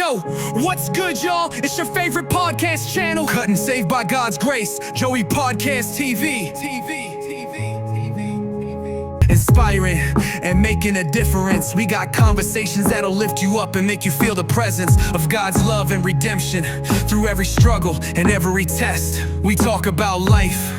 Yo, what's good, y'all? It's your favorite podcast channel, Cut and Saved by God's Grace, Joey Podcast TV. Inspiring and making a difference. We got conversations that'll lift you up and make you feel the presence of God's love and redemption through every struggle and every test. We talk about life,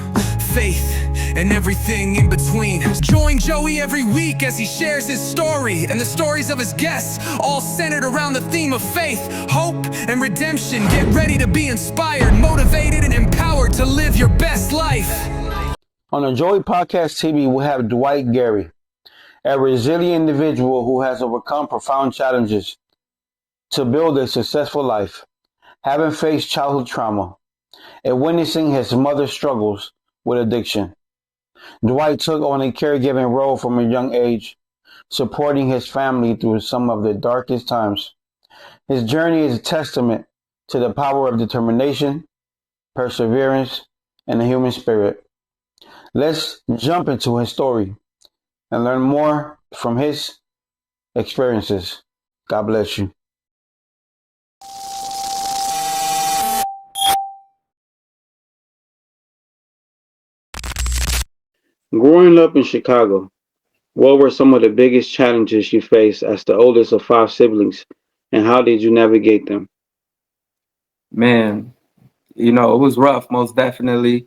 faith, and everything in between. Join Joey every week as he shares his story and the stories of his guests, all centered around the theme of faith, hope, and redemption. Get ready to be inspired, motivated, and empowered to live your best life. On the Joey Podcast TV, we have Dwight Gary, a resilient individual who has overcome profound challenges to build a successful life, having faced childhood trauma and witnessing his mother's struggles with addiction. Dwight took on a caregiving role from a young age, supporting his family through some of the darkest times. His journey is a testament to the power of determination, perseverance, and the human spirit. Let's jump into his story and learn more from his experiences. God bless you. Growing up in Chicago, what were some of the biggest challenges you faced as the oldest of 5 siblings, and how did you navigate them? Man, it was rough, most definitely.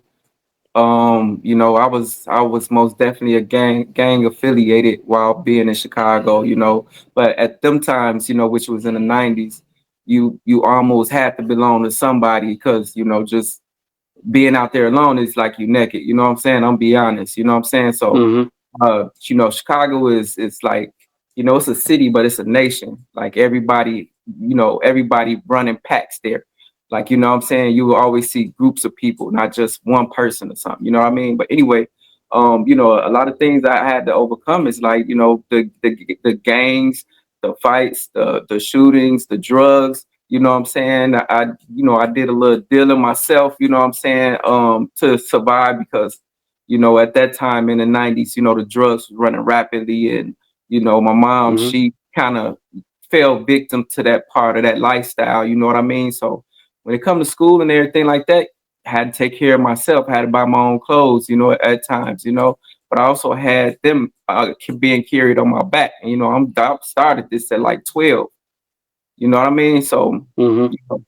I was most definitely a gang affiliated while being in Chicago, but at them times, which was in the 90s, you almost had to belong to somebody because, just being out there alone is like you naked, you know what I'm saying? I'm be honest, you know what I'm saying? So, Chicago is like, it's a city, but it's a nation. Like everybody running packs there. Like, you know what I'm saying? You will always see groups of people, not just one person or something, you know what I mean? But anyway, a lot of things I had to overcome is like, the gangs, the fights, the shootings, the drugs, you know what I'm saying? I did a little dealing myself, you know what I'm saying, to survive because, at that time in the 90s, the drugs was running rapidly. And, my mom, she kind of fell victim to that part of that lifestyle, you know what I mean? So when it comes to school and everything like that, I had to take care of myself. I had to buy my own clothes, at times, but I also had them being carried on my back. And, I started this at like 12. You know what I mean? So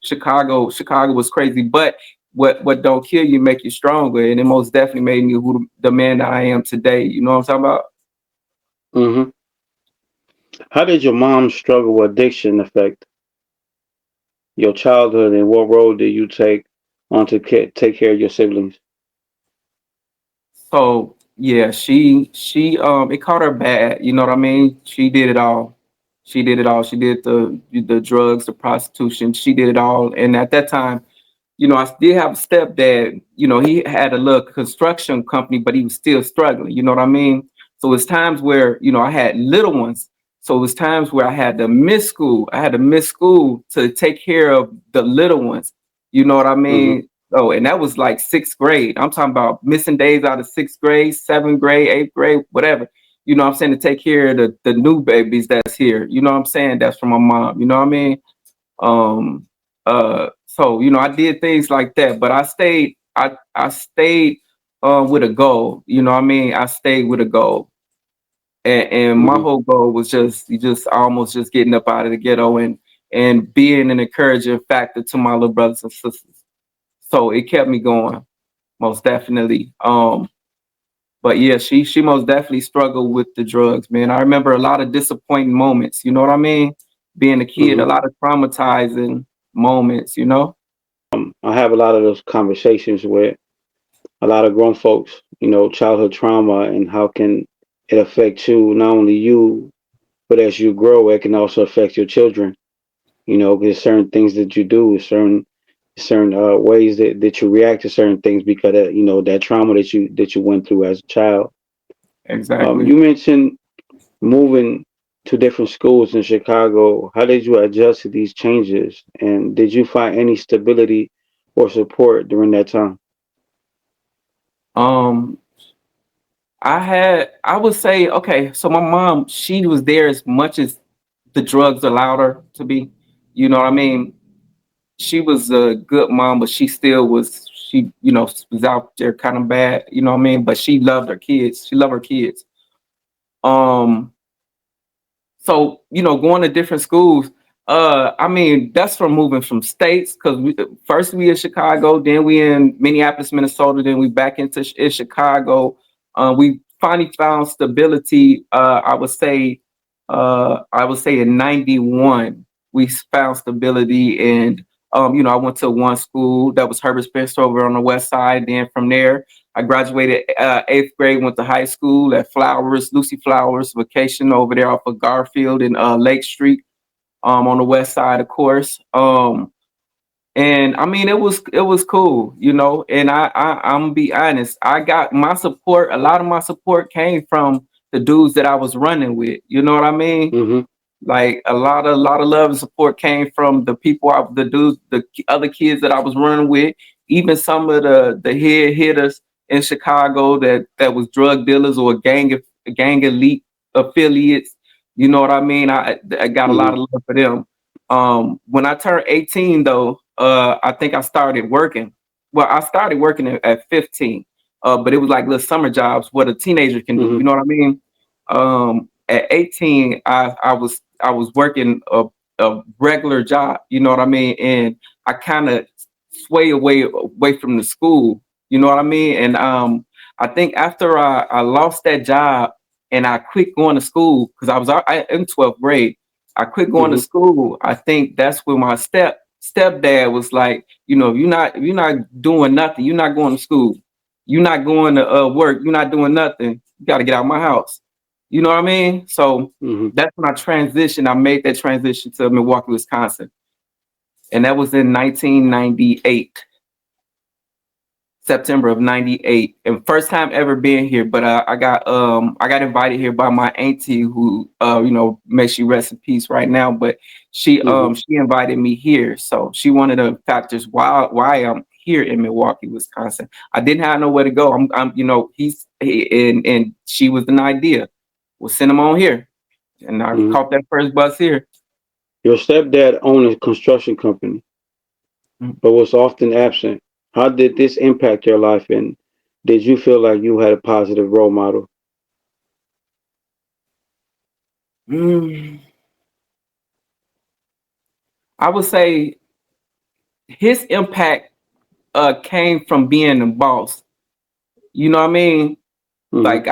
Chicago was crazy, but what don't kill you make you stronger, and it most definitely made me the man that I am today. You know what I'm talking about? How did your mom's struggle with addiction affect your childhood, and what role did you take on to take care of your siblings? So yeah, she it caught her bad. You know what I mean? She did it all. She did it all. She did the drugs, the prostitution. She did it all. And at that time, I did have a stepdad. He had a little construction company, but he was still struggling. You know what I mean? So it's times where I had little ones. So it was times where I had to miss school. I had to miss school to take care of the little ones. You know what I mean? Oh, and that was like 6th grade. I'm talking about missing days out of 6th grade, 7th grade, 8th grade, whatever. You know what I'm saying? To take care of the new babies that's here. You know what I'm saying? That's from my mom. You know what I mean? So, I did things like that, but I stayed with a goal. You know what I mean? I stayed with a goal. And my whole goal was just almost just getting up out of the ghetto and being an encouraging factor to my little brothers and sisters. So it kept me going, most definitely. But yeah, she most definitely struggled with the drugs, man. I remember a lot of disappointing moments, you know what I mean? Being a kid, a lot of traumatizing moments, I have a lot of those conversations with a lot of grown folks, childhood trauma and how can it affect you, not only you, but as you grow, it can also affect your children. There's certain things that you do, certain ways that you react to certain things because of, that trauma that you went through as a child. Exactly. You mentioned moving to different schools in Chicago. How did you adjust to these changes, and did you find any stability or support during that time? Um, I would say, okay, so my mom, she was there as much as the drugs allowed her to be. You know what I mean? She was a good mom, but she still was, she, was out there kind of bad, you know what I mean? But she loved her kids. She loved her kids. Um, so, going to different schools, I mean, that's from moving from states, because first we in Chicago, then we in Minneapolis, Minnesota, then we back into in Chicago. We finally found stability. I would say in '91 we found stability, and I went to one school that was Herbert Spencer over on the west side. Then from there, I graduated eighth grade, went to high school at Lucy Flowers Vacation over there off of Garfield and Lake Street, on the west side, of course. And I mean, it was cool, And I'm gonna be honest, I got my support. A lot of my support came from the dudes that I was running with. You know what I mean? Mm-hmm. Like a lot of love and support came from the people, the dudes, the other kids that I was running with. Even some of the head hitters in Chicago that was drug dealers or gang elite affiliates. You know what I mean? I got a lot Mm-hmm. of love for them. When I turned 18, though, I think I started working. Well, I started working at 15, but it was like little summer jobs, what a teenager can do. Mm-hmm. You know what I mean? At 18, I was working a regular job. You know what I mean? And I kind of sway away from the school. You know what I mean? And I think after I lost that job and I quit going to school, because I in 12th grade. I quit going to Mm-hmm. school. I think that's when my stepdad was like, if you're not doing nothing, you're not going to school, you're not going to work, you're not doing nothing, you got to get out of my house. You know what I mean? So Mm-hmm. that's when I transitioned. I made that transition to Milwaukee, Wisconsin, and that was in 1998. September of '98, and first time ever being here. But I got invited here by my auntie, who may she rest in peace right now. But she Mm-hmm. she invited me here, so she one of the factors why I'm here in Milwaukee, Wisconsin. I didn't have nowhere to go. And she was an idea. We'll send him on here, and I Mm-hmm. caught that first bus here. Your stepdad owned a construction company, but was often absent. How did this impact your life, and did you feel like you had a positive role model? Mm, I would say his impact came from being the boss. You know what I mean? Mm-hmm. Like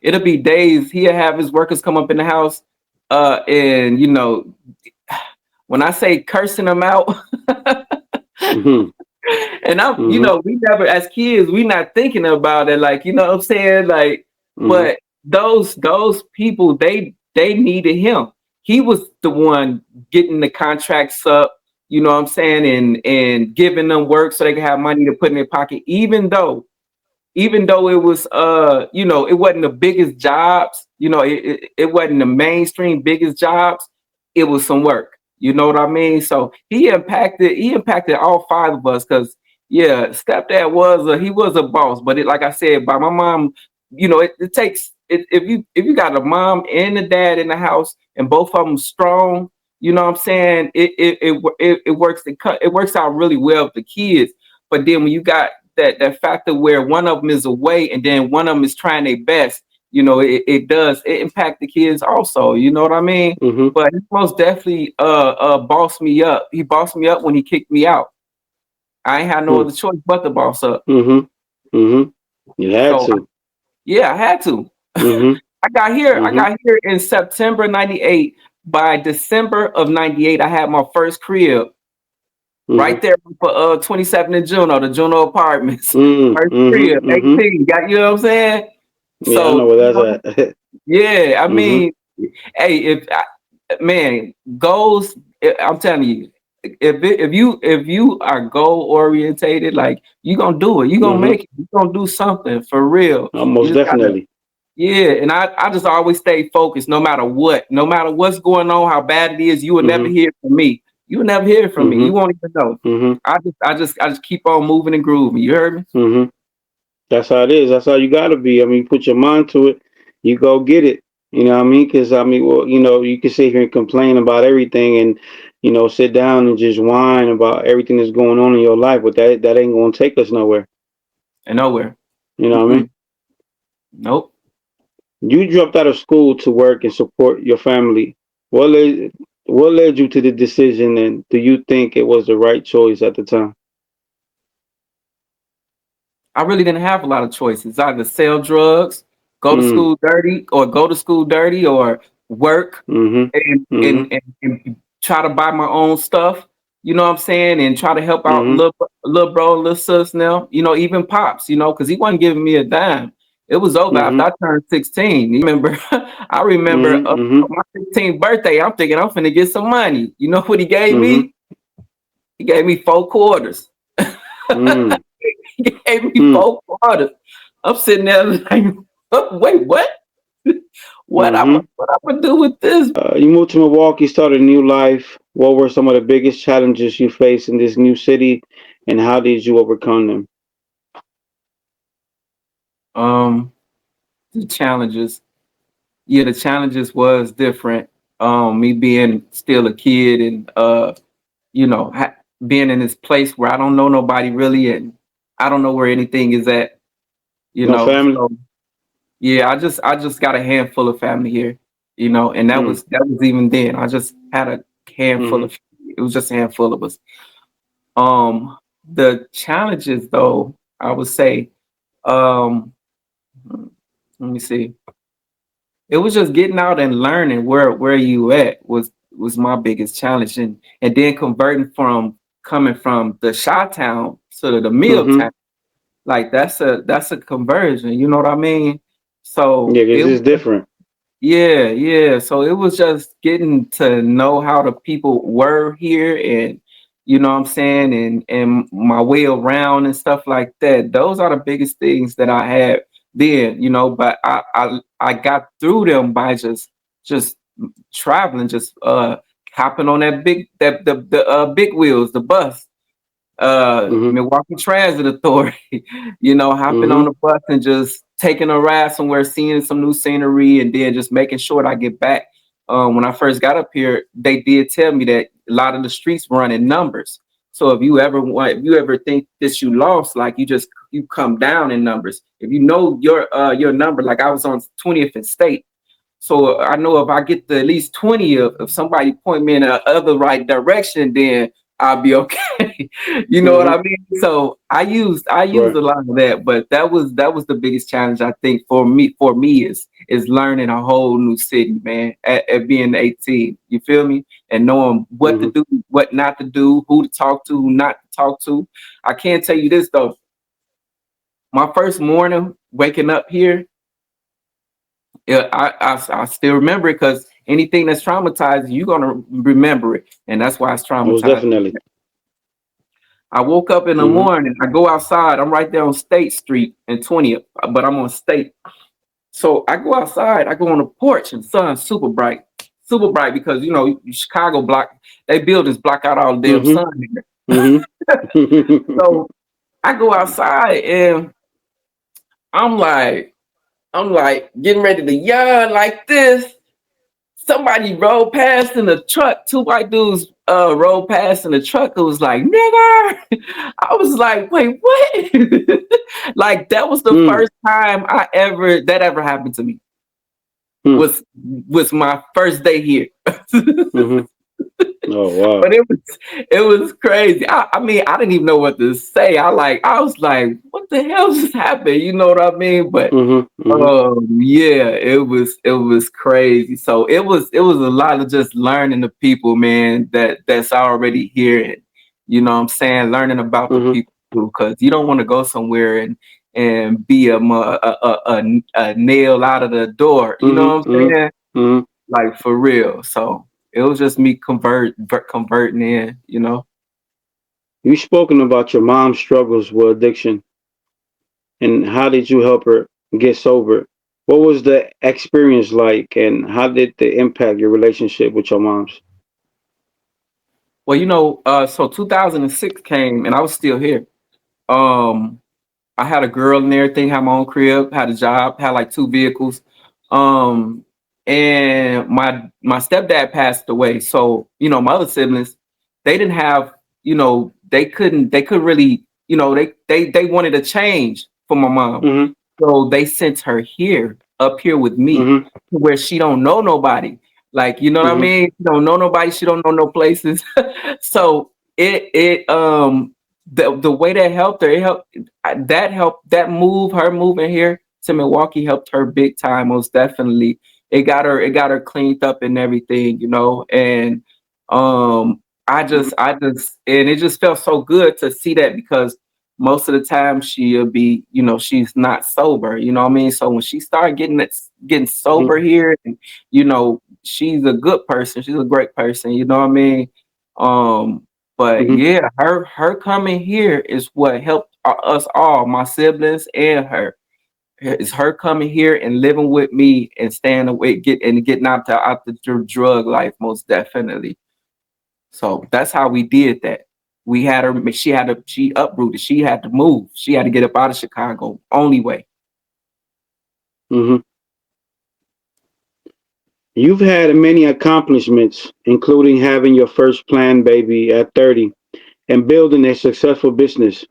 it'll be days he'll have his workers come up in the house, and when I say cursing them out, Mm-hmm. and Mm-hmm. we never as kids we not thinking about it, like what I'm saying, like, Mm-hmm. but those people they needed him. He was the one getting the contracts up. You know what I'm saying, and giving them work so they can have money to put in their pocket, even though it was it wasn't the biggest jobs, it wasn't the mainstream biggest jobs, it was some work. You know what I mean? So he impacted all five of us, because yeah, stepdad he was a boss, but like I said, by my mom, it takes it, if you got a mom and a dad in the house and both of them strong, you know what I'm saying, it works out really well with the kids. But then when you got that factor where one of them is away and then one of them is trying their best, it impact the kids also. You know what I mean? Mm-hmm. But he most definitely bossed me up. He bossed me up when he kicked me out. I ain't had no other choice but to boss up. Mm-hmm. Mm-hmm. You had So to. yeah, I had to. Mm-hmm. I got here. I Mm-hmm. got here in September '98. By December of '98, I had my first crib Mm-hmm. right there for 27 in Juno, the Juno Apartments. First Mm-hmm. crib, Mm-hmm. 18. Got, you know what I'm saying? Yeah, I know So, where that's at. yeah, I Mm-hmm. mean, hey, man, goals. I'm telling you, if you are goal orientated, like, you gonna do it. You gonna Mm-hmm. make it. You gonna do something for real. You Most just gotta, definitely. yeah. And I just always stay focused, no matter what, no matter what's going on, how bad it is. You will never Mm-hmm. hear from me. You will never hear from me. Mm-hmm. You won't even know. Mm-hmm. I just keep on moving and grooving. You heard me? Mm-hmm. That's how it is. That's how you gotta be. I mean, put your mind to it. You go get it. You know what I mean? Because I mean, well, you can sit here and complain about everything, and sit down and just whine about everything that's going on in your life, but that ain't gonna take us nowhere. And nowhere. You know what I mean? Mm-mm. Nope. You dropped out of school to work and support your family. What led what led you to the decision, and do you think it was the right choice at the time? I really didn't have a lot of choices. Either sell drugs, Mm. go to school dirty, or work Mhm. and Mhm. try to buy my own stuff. You know what I'm saying? And try to help out Mhm. little bro, little sis now. Even pops. Because he wasn't giving me a dime. It was over after Mhm. I turned 16. You remember? I remember Mhm. Mhm. my 16th birthday. I'm thinking I'm finna get some money. You know what he gave Mhm. me? He gave me 4 quarters. Mm. He gave me Mm. 4 quarters. I'm sitting there like, wait, what? Mhm. What I'm gonna do with this? You moved to Milwaukee, started a new life. What were some of the biggest challenges you faced in this new city, and how did you overcome them? Um, the challenges. Yeah, the challenges was different. Me being still a kid and being in this place where I don't know nobody really, and I don't know where anything is at. No family. So yeah, I just got a handful of family here. And that Mm. was even then. I just had a handful Mhm. of. It was just a handful of us. The challenges, though, I would say, um, let me see. It was just getting out and learning where you at was my biggest challenge, and then converting from coming from the Chi-town to the Mhm. Milltown. Like that's a conversion. You know what I mean? So Yeah, 'cause it's different. yeah, yeah. So it was just getting to know how the people were here, and you know what I'm saying, and my way around and stuff like that. Those are the biggest things that I had then, but I got through them by just traveling, just hopping on that big wheels, the bus, Mhm. Milwaukee Transit Authority, hopping on Mhm. the bus and just taking a ride somewhere, seeing some new scenery, and then just making sure that I get back. When I first got up here, they did tell me that a lot of the streets run in numbers. So if you ever think that you lost, like you come down in numbers. If you know your number, like I was on 20th and State. So I know if I get to at least 20, if somebody point me in the other right direction, then I'll be okay. You know what Mhm. I mean? So I used Right. a lot of that, but that was the biggest challenge I think for me is learning a whole new city, man, at being 18. You feel me? And knowing what to Mhm. do, what not to do, who to talk to, who not to talk to. I can't tell you this though. My first morning waking up here, yeah, I still remember it because anything that's traumatized, you're gonna remember it, and that's why it's Most traumatized. definitely. I woke up in the Mhm. morning. I go outside. I'm right there on State Street and 20th, but I'm on State. So I go outside. I go on the porch, and the sun's super bright because Chicago block they buildings block out all the damn Mhm. sun here. Mhm. So I go outside and I'm like I'm like getting ready to yawn like this. Somebody rolled past in a truck. Two white dudes rolled past in a truck. It was like, nigger. I was like, wait, what? Like that was the Mm. first time that ever happened to me. Mm. Was my first day here. Mhm. Oh wow. But it was crazy. I mean, I didn't even know what to say. I was like, what the hell just happened? You know what I mean? But Mhm. Mhm. yeah, it was crazy. So it was a lot of just learning the people, man, that's already here, and you know what I'm saying, learning about the Mhm. people too, because you don't want to go somewhere and be a nail out of the door. You know Mhm. what I'm Mhm. saying? Mhm. Like for real. So it was just me converting in. You've spoken about your mom's struggles with addiction, and how did you help her get sober? What was the experience like, and how did it impact your relationship with your moms? Well, so 2006 came and I was still here. Um, I had a girl and everything, had my own crib, had a job, had like two vehicles. Um, and my stepdad passed away. So, my other siblings, they didn't have, they couldn't really, they wanted a change for my mom. Mm-hmm. So they sent her here, up here with me, Mm-hmm. to where she don't know nobody. Like, you know what I Mm-hmm. mean? She don't know nobody, she don't know no places. So the way that helped her, that move, her moving here to Milwaukee helped her big time, most definitely. It got her cleaned up and everything, and and it just felt so good to see that, because most of the time she'll be, she's not sober, you know what I mean? So when she started getting sober here, and she's a good person, she's a great person, you know what I mean? But Mm-hmm. yeah, her coming here is what helped us all, my siblings and her. It's her coming here and living with me and staying away, getting out the drug life, most definitely. So that's how we did that. We had her. She uprooted. She had to move. She had to get up out of Chicago. Only way. Mm-hmm. You've had many accomplishments, including having your first planned baby at 30 and building a successful business.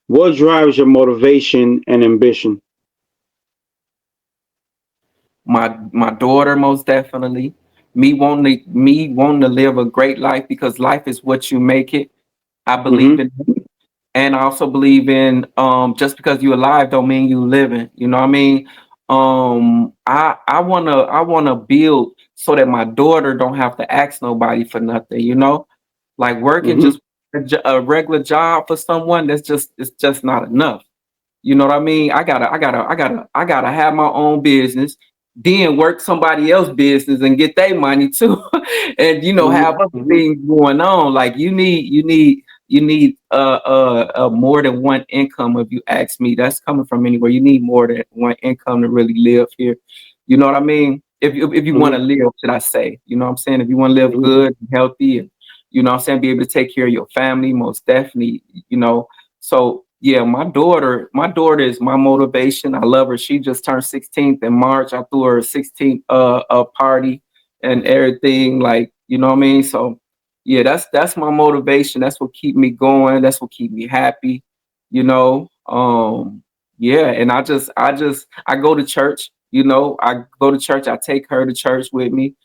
What drives your motivation and ambition? My daughter, most definitely. Me wanting to live a great life, because life is what you make it. I believe Mm-hmm. in, and I also believe in, just because you're alive don't mean you living. You know what I mean? I wanna build so that my daughter don't have to ask nobody for nothing. Like working Mm-hmm. just a regular job for someone, it's just not enough. You know what I mean? I gotta have my own business, then work somebody else's business and get their money too, and have other Mm-hmm. things going on. Like you need more than one income. If you ask me, that's coming from anywhere. You need more than one income to really live here. You know what I mean? If you want to Mm-hmm. live, should I say? You know what I'm saying? If you want to live Mm-hmm. good and healthy, and what I'm saying, be able to take care of your family, most definitely. So yeah, my daughter is my motivation. I love her. She just turned 16th in March. I threw her a 16th party and everything. Like, you know what I mean? So yeah, that's my motivation. That's what keep me going. That's what keep me happy. You know. Yeah, and I go to church, I go to church, I take her to church with me,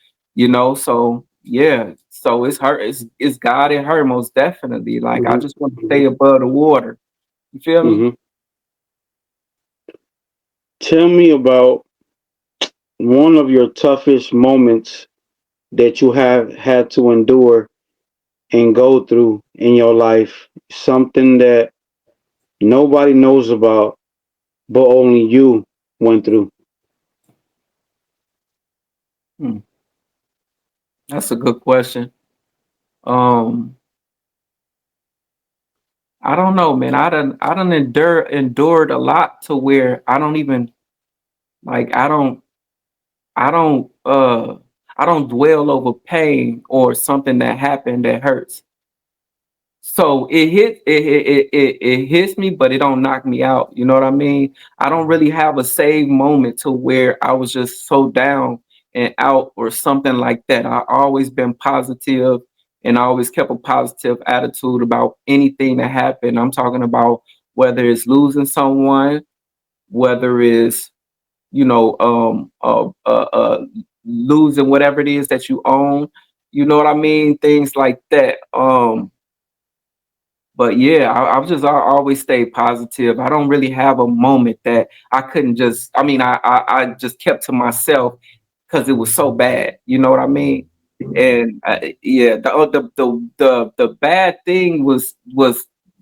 so yeah. So it's God in her, most definitely. Like, I Mm-hmm. just want to Mm-hmm. stay above the water. You feel me? Mm-hmm. Tell me about one of your toughest moments that you have had to endure and go through in your life. Something that nobody knows about, but only you went through. Hmm, that's a good question. Um, I don't know, man. I done endured a lot to where I don't even, like, I don't I don't dwell over pain or something that happened that hurts. So it hits me, but it don't knock me out. You know what I mean? I don't really have a save moment to where I was just so down and out or something like that. I always been positive, and I always kept a positive attitude about anything that happened. I'm talking about whether it's losing someone, whether it's you know um uh, uh, uh losing whatever it is that you own. You know what I mean? Things like that. But yeah, I always stay positive. I don't really have a moment that I couldn't just. I mean, I just kept to myself because it was so bad. You know what I mean? And yeah, the bad thing was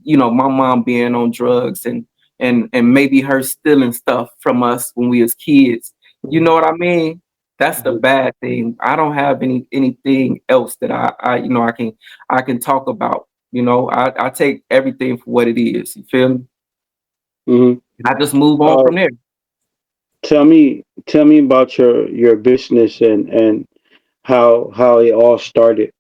my mom being on drugs, and maybe her stealing stuff from us when we was kids. You know what I mean? That's the bad thing. I don't have anything else that I can talk about. I take everything for what it is. You feel me? Mm-hmm. I just move on Uh, from there. tell me about your business and how it all started.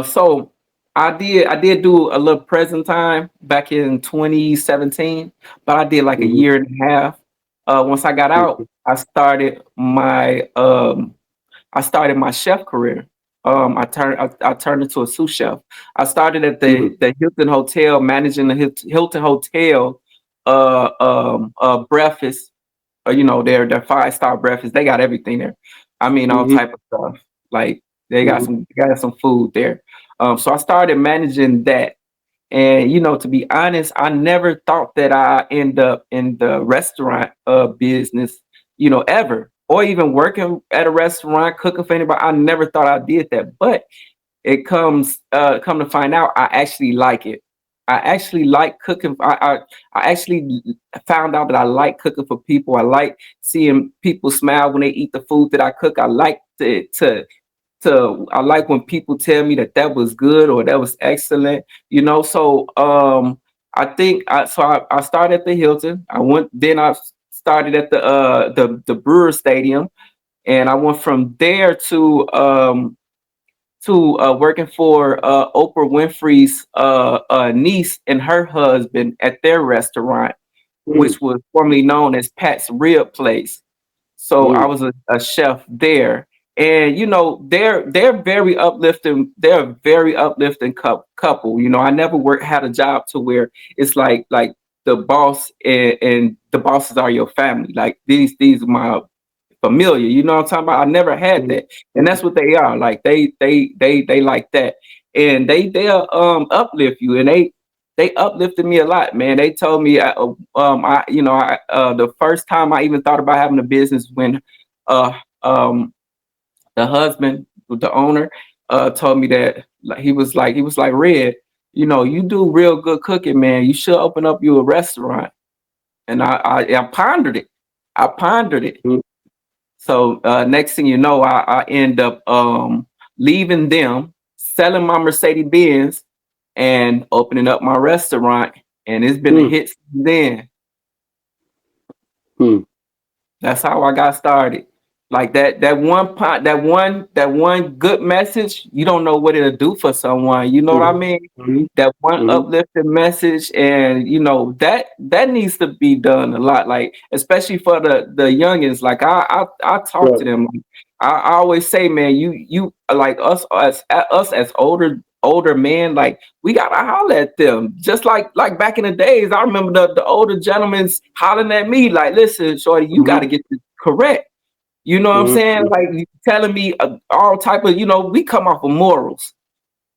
So I did do a little present time back in 2017, but I did like a Mm-hmm. year and a half. Once I got out, I started my chef career. I turned into a sous chef. I started at Mm-hmm. the Hilton Hotel, managing the Hilton Hotel breakfast. Their 5-star breakfast. They got everything there. I mean, all Mm-hmm. type of stuff. Like they got some food there. So I started managing that. And to be honest, I never thought that I end up in the restaurant business, ever, or even working at a restaurant, cooking for anybody. I never thought I did that, but it come to find out, I actually like it. I actually like cooking. I actually found out that I like cooking for people. I like seeing people smile when they eat the food that I cook. I like I like when people tell me that that was good or that was excellent, So I started at the Hilton. I started at the Brewer Stadium, and I went from there to working for Oprah Winfrey's niece and her husband at their restaurant, which was formerly known as Pat's Rib Place. So I Mm-hmm. was a chef there, and they're very uplifting. They're a very uplifting couple. I never had a job to where it's like the boss and the bosses are your family. Like these are my familiar. You know what I'm talking about? I never had that, and that's what they are. Like they like that, and they'll uplift you, and they uplifted me a lot, man. They told me, the first time I even thought about having a business when, uh, um, the husband, the owner, told me that, like, he was like, Red, you do real good cooking, man. You should open up you a restaurant. And I pondered it. I pondered it. So next thing you know, I end up leaving them, selling my Mercedes Benz, and opening up my restaurant, and it's been a Mm-hmm. hit since then. Mm-hmm. That's how I got started. Like that one good message, you don't know what it'll do for someone. You know what I mean? Mm-hmm. That one Mm-hmm. uplifting message, and that needs to be done a lot. Like especially for the youngins. Like I talk to Right. them. Like, I always say, man, you like us as older men, like we gotta holler at them. Just like back in the days, I remember the older gentlemen's hollering at me, like, listen, shorty, you Mm-hmm. gotta get this correct. You know what I'm saying? Mm-hmm. Like you telling me all type of, we come off of morals.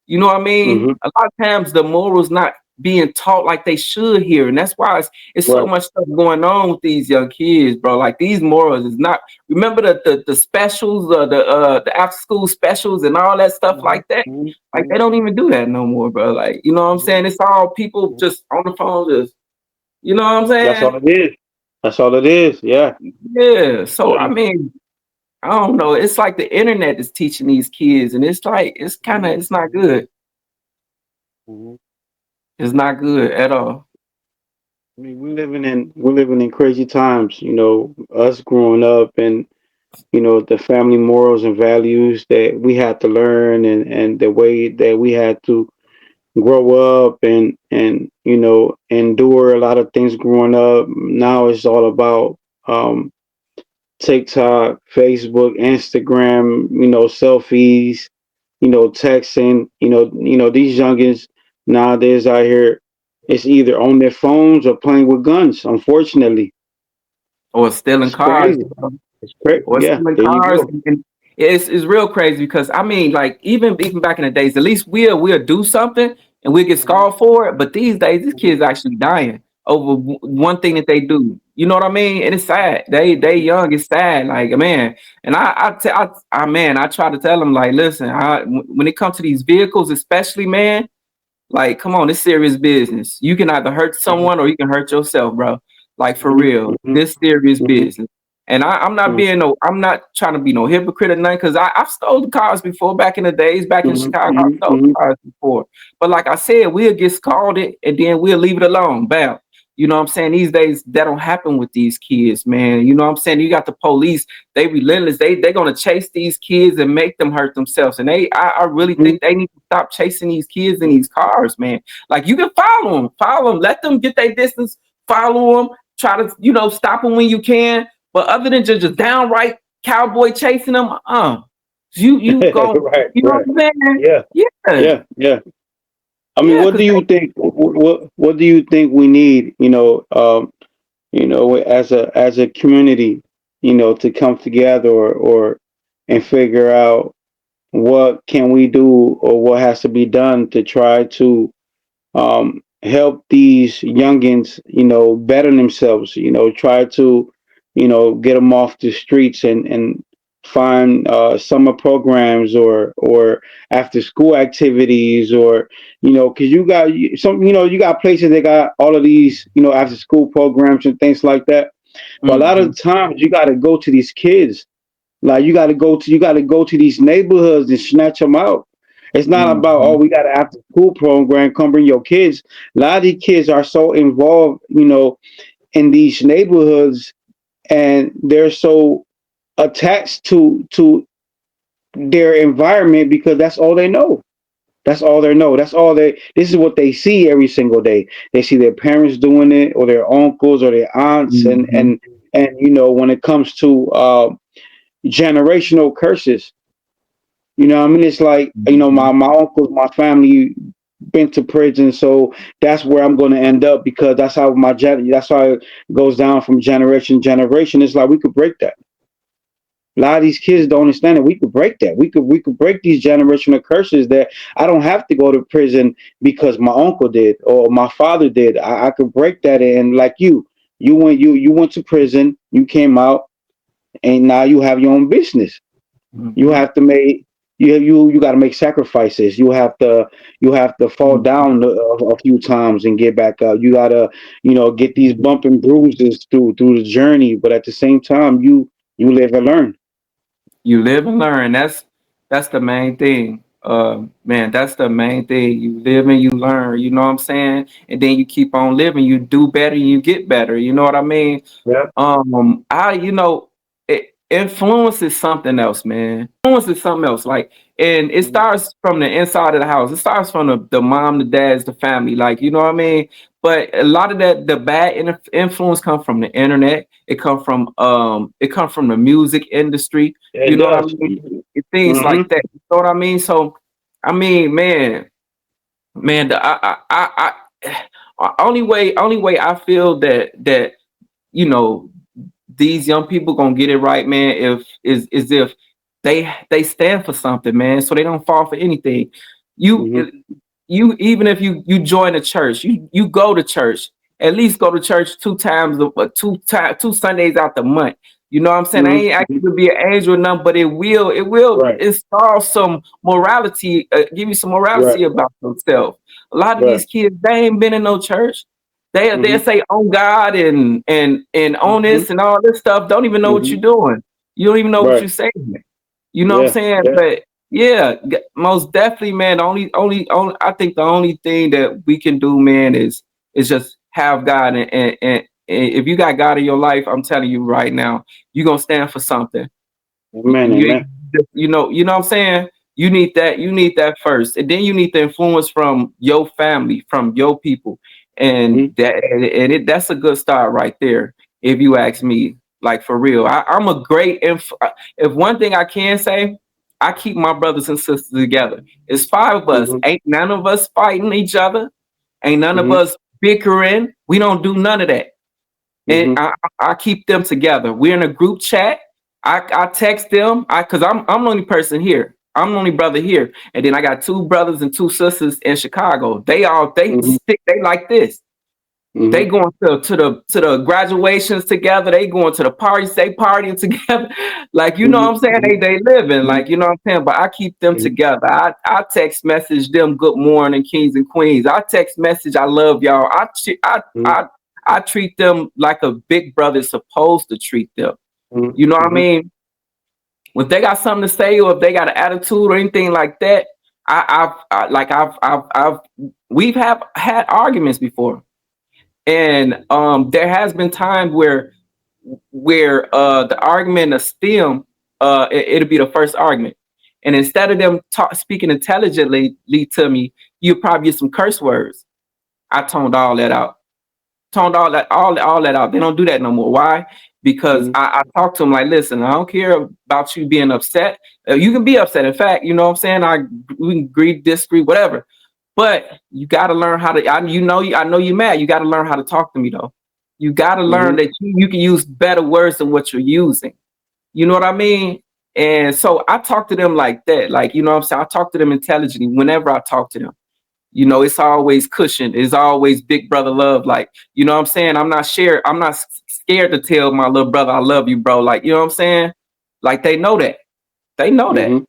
You know what I mean? Mm-hmm. A lot of times the morals not being taught like they should here, and that's why it's so Right. much stuff going on with these young kids, bro. Like these morals is not. Remember the specials, the after school specials, and all that stuff Mm-hmm. like that. Like Mm-hmm. they don't even do that no more, bro. Like you know what I'm saying? It's all people just on the phone, just what I'm That's saying? all it is. That's all it is. Yeah. Yeah. So I Yeah. mean, I don't know. It's like the internet is teaching these kids, and it's like it's not good. Mm-hmm. It's not good at all. I mean, we're living in crazy times. Us growing up, and the family morals and values that we had to learn, and the way that we had to grow up, and endure a lot of things growing up. Now it's all about TikTok, Facebook, Instagram, selfies, texting. These youngins nowadays out here, it's either on their phones or playing with guns. Unfortunately, Or stealing it's cars, crazy. bro. It's crazy. Or Yeah, stealing there you cars, go. and it's real crazy because I mean, like even back in the days, at least we'll do something and we'll get Mhm, scarred for it. But these days, these mhm, kids actually dying over one thing that they do. You know what I mean? And it's sad. They young. It's sad. Like man, and man, I try to tell them like, listen, when it comes to these vehicles, especially man. Like, come on, it's serious business. You can either hurt mhm, someone or you can hurt yourself, bro. Like for mhm, real, mhm, this serious mhm, business. And mhm, I'm not trying to be no hypocrite or nothing, because I've stole cars before back in the days, back in mhm, Chicago, I mhm, stole mhm, cars before. But like I said, we'll get scalded and then we'll leave it alone. Bam. You know what I'm saying? These days that don't happen with these kids, man. You know what I'm saying? You got the police, they relentless. They're gonna chase these kids and make them hurt themselves. And I really mhm, think they need to stop chasing these kids in these cars, man. Like you can follow them, let them get their distance, follow them, try to, stop them when you can. But other than just downright cowboy chasing them, you go, Right, you know right. what I'm saying? Yeah, Yeah, yeah, yeah. I mean, yeah, what do because you think? What do you think we need? As a community, to come together or and figure out what can we do or what has to be done to try to help these youngins, better themselves, try to, get them off the streets and find summer programs or after school activities or, because you got places that got all of these, after school programs and things like that. But a lot hmm of times you got to go to these kids, like you got to go to these neighborhoods and snatch them out. It's not about, oh, hmm we got an after school program, come bring your kids. A lot of these kids are so involved, in these neighborhoods, and they're so attached to their environment because that's all they know. That's all they know. That's all they. This is what they see every single day. They see their parents doing it, or their uncles, or their aunts, and hmm and and when it comes to generational curses. I mean, it's like, hmm my uncles, my family been to prison, so that's where I'm going to end up because that's how it goes down from generation to generation. It's like we could break that. A lot of these kids don't understand that we could break that. We could break these generational curses that I don't have to go to prison because my uncle did or my father did. I could break that, and like you went to prison, you came out, and now you have your own business. You hmm have to make you got to make sacrifices. You have to fall hmm down a few times and get back up. You gotta get these bump and bruises through the journey. But at the same time, you live and learn. You live and learn. That's the main thing. Man, that's the main thing. You live and you learn. You know what I'm saying? And then you keep on living. You do better. And you get better. You know what I mean? Yeah. Influence is something else, man. Influence is something else. Like, and it Mhm. starts from the inside of the house. It starts from the mom, the dads, the family. Like, you know what I mean? But a lot of that, the bad influence come from the internet. It come from the music industry. You It know what I does. mean? Things Mm-hmm. like that. You know what I mean? So, I mean, man, only way I feel that you know these young people gonna get it right, man, is if they stand for something, man, so they don't fall for anything. You Mm-hmm. even if you join a church, you go to church, at least go to church two Sundays out the month. You know what I'm saying? I ain't Mm-hmm. actually to be an angel or nothing, but it will Right. install some morality, give you some Right. morality about themselves. A lot of Right. these kids, they ain't been in no church. They Mm-hmm. say on God and on Mm-hmm. this and all this stuff. Don't even know what Mm-hmm. you're doing. You don't even know what Right. you're saying. You know what I'm Yeah. saying? Yeah. But yeah, most definitely, man. The only I think the only thing that we can do, man, is just have God, and if you got God in your life, I'm telling you right now, you're gonna stand for something. Amen. You, Amen. you know what I'm saying? You need that first, and then you need the influence from your family, from your people, and Mm-hmm. that's a good start right there. If you ask me, like for real, I'm a great if one thing I can say, I keep my brothers and sisters together. It's five of us. Mm-hmm. Ain't none of us fighting each other. Ain't none of Mm-hmm. us bickering. We don't do none of that, and Mm-hmm. I keep them together. We're in a group chat. I text them because I'm the only person here. I'm the only brother here, and then I got two brothers and two sisters in Chicago. They Mm-hmm. stick. They like this. They Mm-hmm. going to the graduations together. They going to the parties. They partying together. Like, you know what I'm saying? Mm-hmm. They living, Mm-hmm. like, you know what I'm saying. But I keep them Mm-hmm. together. I text message them good morning, kings and queens. I text message I love y'all. I treat them like a big brother is supposed to treat them. You know what I Mm-hmm. mean? If they got something to say or if they got an attitude or anything like that, I've we've have had arguments before, and there has been times where the argument of stem, it'll be the first argument, and instead of them speaking intelligently to me, you probably get some curse words. I toned all that out. toned all that out. They don't do that no more. Why? Because Mm-hmm. I talk to them like, listen, I don't care about you being upset. You can be upset. In fact, you know what I'm saying? We can agree, disagree, whatever. But you got to learn how to. I know you mad. You got to learn how to talk to me though. You got to learn Mm-hmm. that you can use better words than what you're using. You know what I mean? And so I talk to them like that. Like, you know what I'm saying? I talk to them intelligently whenever I talk to them. You know, it's always cushioned. It's always big brother love. Like, you know what I'm saying? I'm not scared to tell my little brother, I love you, bro. Like, you know what I'm saying? Like, they know that. They know that. Mm-hmm.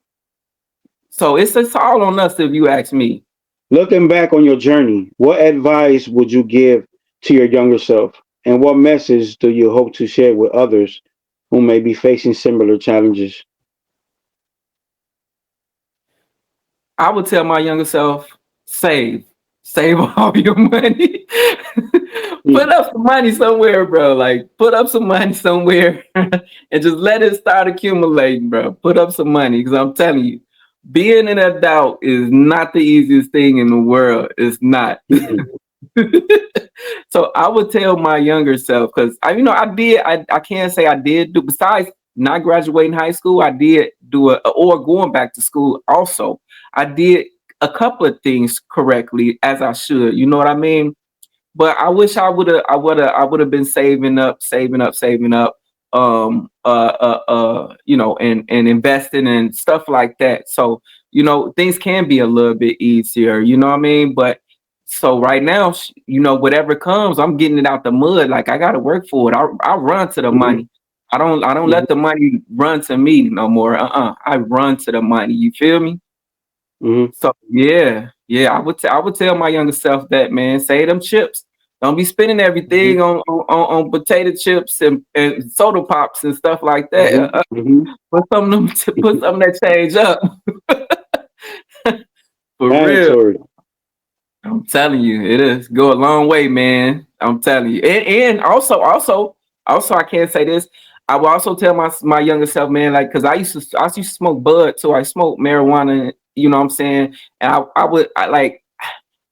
So it's all on us if you ask me. Looking back on your journey, what advice would you give to your younger self? And what message do you hope to share with others who may be facing similar challenges? I would tell my younger self, save. Save all your money. Put Mm-hmm. up some money somewhere, bro. Like, put up some money somewhere and just let it start accumulating, bro. Put up some money. Because I'm telling you, being an adult is not the easiest thing in the world. It's not. So I would tell my younger self, because I can't say I did do, besides not graduating high school, I did do or going back to school also. I did a couple of things correctly as I should. You know what I mean? But I wish I would have been saving up, and investing and stuff like that. So, things can be a little bit easier, you know what I mean? But so right now, whatever comes, I'm getting it out the mud. Like, I gotta work for it. I run to the Mm-hmm. money. I don't let the money run to me no more. I run to the money. You feel me? Mm-hmm. So yeah, I would tell my younger self that, man, save them chips. Don't be spending everything on potato chips and soda pops and stuff like that. Mm-hmm. Mm-hmm. Put some of that change up for real. Mandatory. I'm telling you, it is go a long way, man. I'm telling you, and also, I can't say this. I will also tell my younger self, man, like, because I used to smoke bud too. I smoked marijuana, you know what I'm saying, and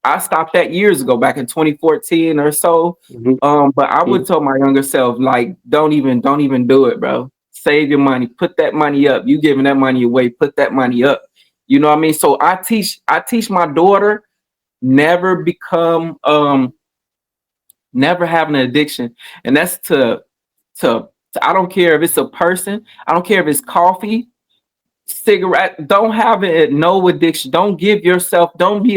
I stopped that years ago, back in 2014 or so. Mm-hmm. But I would tell my younger self, like, don't even do it, bro. Save your money, put that money up. You giving that money away, put that money up. You know what I mean? So I teach my daughter, never become never have an addiction, and that's to I don't care if it's a person, I don't care if it's coffee, cigarette. Don't have it, no addiction. Don't be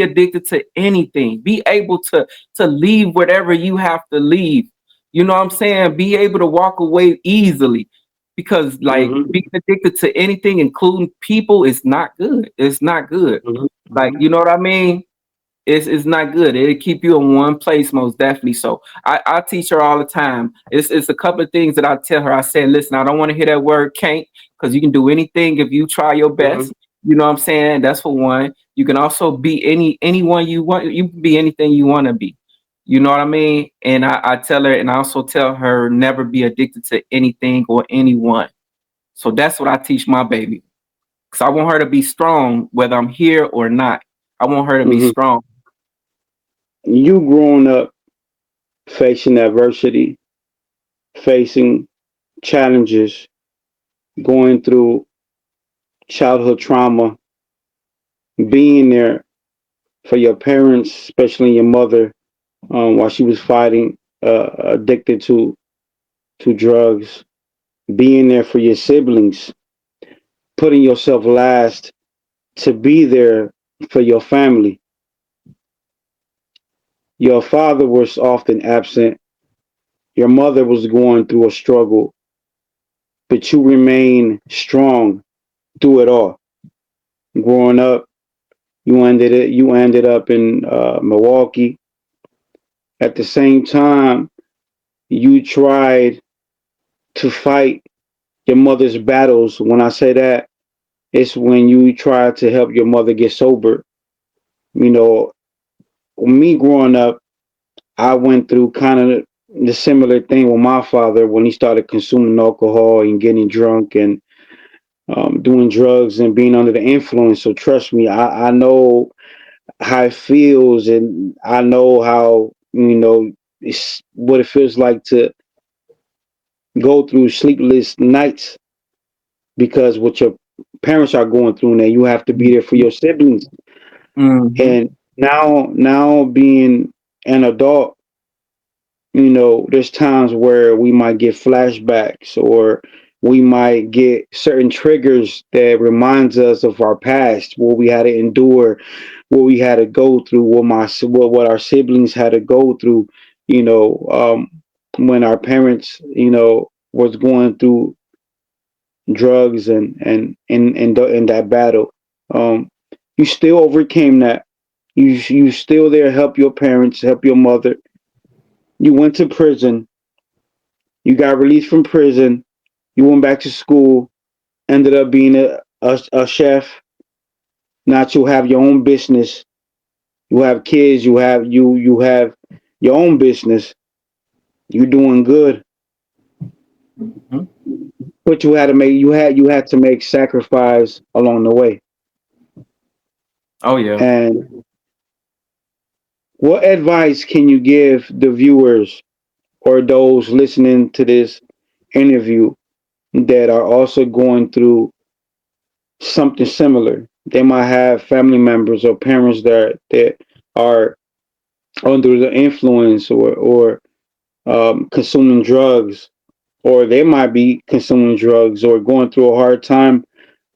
addicted to anything. Be able to leave whatever you have to leave. You know what I'm saying? Be able to walk away easily, because like Mm-hmm. being addicted to anything, including people, is not good. It's not good. Like, you know what I mean? It's not good. It'll keep you in one place, most definitely. So I teach her all the time. It's a couple of things that I tell her. I said, listen, I don't want to hear that word can't, because you can do anything if you try your Mm-hmm. best. You know what I'm saying? That's for one. You can also be anyone you want. You can be anything you want to be. You know what I mean? And I tell her, and I also tell her, never be addicted to anything or anyone. So that's what I teach my baby. Because I want her to be strong, whether I'm here or not. I want her to be Mm-hmm. strong. You growing up facing adversity, facing challenges, going through childhood trauma, being there for your parents, especially your mother, while she was fighting, addicted to drugs, being there for your siblings, putting yourself last to be there for your family. Your father was often absent. Your mother was going through a struggle, but you remain strong through it all. Growing up, you ended up in Milwaukee. At the same time, you tried to fight your mother's battles. When I say that, it's when you try to help your mother get sober. You know, me growing up, I went through kind of the similar thing with my father when he started consuming alcohol and getting drunk and doing drugs and being under the influence. So trust me, I know how it feels, and I know how, it's what it feels like to go through sleepless nights because what your parents are going through, and you have to be there for your siblings. Mm-hmm. And now being an adult, there's times where we might get flashbacks, or we might get certain triggers that reminds us of our past, what we had to endure, what we had to go through, what our siblings had to go through, when our parents, was going through drugs and that battle. Um, you still overcame that. You still there, help your parents, help your mother. You went to prison. You got released from prison. You went back to school. Ended up being a chef. Now you have your own business. You have kids. You have your own business. You're doing good. Mm-hmm. But you had to make sacrifice along the way. Oh yeah. And what advice can you give the viewers or those listening to this interview that are also going through something similar? They might have family members or parents that are under the influence, or consuming drugs, or they might be consuming drugs or going through a hard time.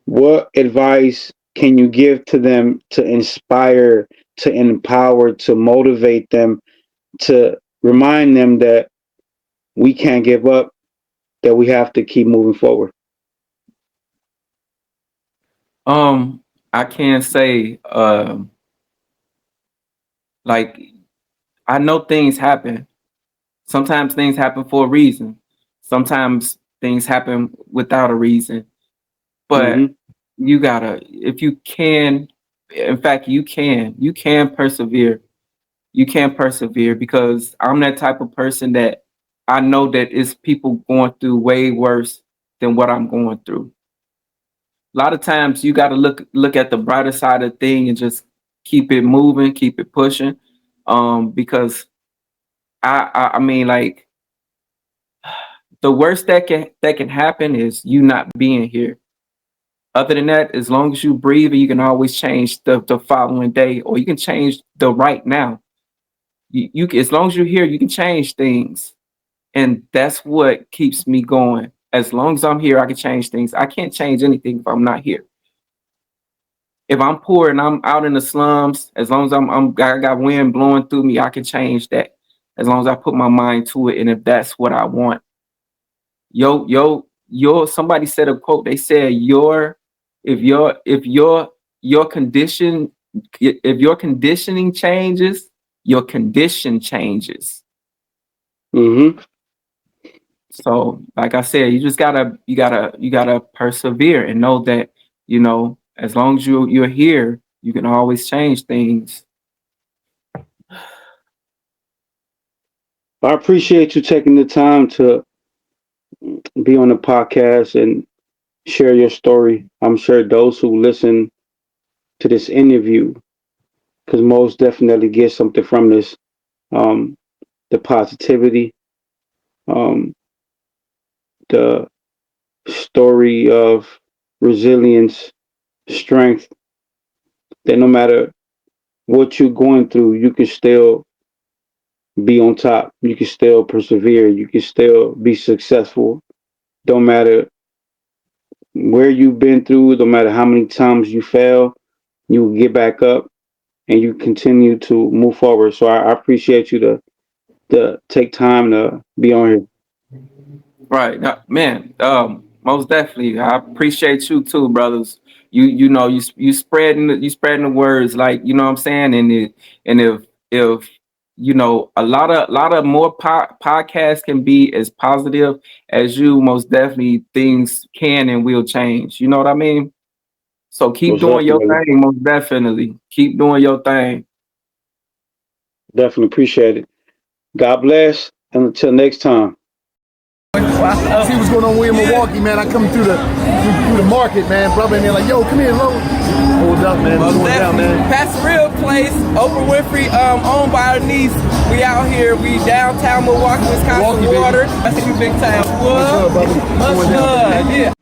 What advice can you give to them to inspire, to empower, to motivate them, to remind them that we can't give up, that we have to keep moving forward? Um, I can say, like, I know things happen. Sometimes things happen for a reason. Sometimes things happen without a reason. But Mm-hmm. you gotta, if you can, in fact, you can persevere. You can persevere because I'm that type of person that I know that it's people going through way worse than what I'm going through. A lot of times you got to look at the brighter side of the thing and just keep it moving, keep it pushing. Because I mean, like, the worst that can happen is you not being here. Other than that, as long as you breathe, you can always change the following day, or you can change the right now. As long as you're here, you can change things, and that's what keeps me going. As long as I'm here, I can change things. I can't change anything if I'm not here. If I'm poor and I'm out in the slums, as long as I got wind blowing through me, I can change that. As long as I put my mind to it, and if that's what I want. Yo, somebody said a quote. They said if your condition if your conditioning changes, your condition changes. Mm-hmm. So, like I said, you gotta persevere and know that, as long as you're here, you can always change things. I appreciate you taking the time to be on the podcast and share your story. I'm sure those who listen to this interview could most definitely get something from this. Um, the positivity, um, the story of resilience, strength, that no matter what you're going through, you can still be on top. You can still persevere. You can still be successful. Don't matter where you've been through, no matter how many times you fail, you get back up and you continue to move forward. So I appreciate you to take time to be on here. Right, man. Most definitely. I appreciate you too, brothers. You spreading the words, like, what I'm saying. And if a lot of more podcasts can be as positive as you, most definitely things can and will change. You know what I mean? So keep Most doing your definitely, thing. Most definitely keep doing your thing. definitely appreciate it. God bless, and until next time. See what's going on with Milwaukee, man. I come through the market, man. Brother in there like, yo, come here, low. Hold up, man. What's going down, man? Pastor Real Place, Oprah Winfrey, owned by her niece. We out here. We downtown Milwaukee, Wisconsin. Milwaukee, Water. I see you big time. What? What's up, brother? Much love. Yeah.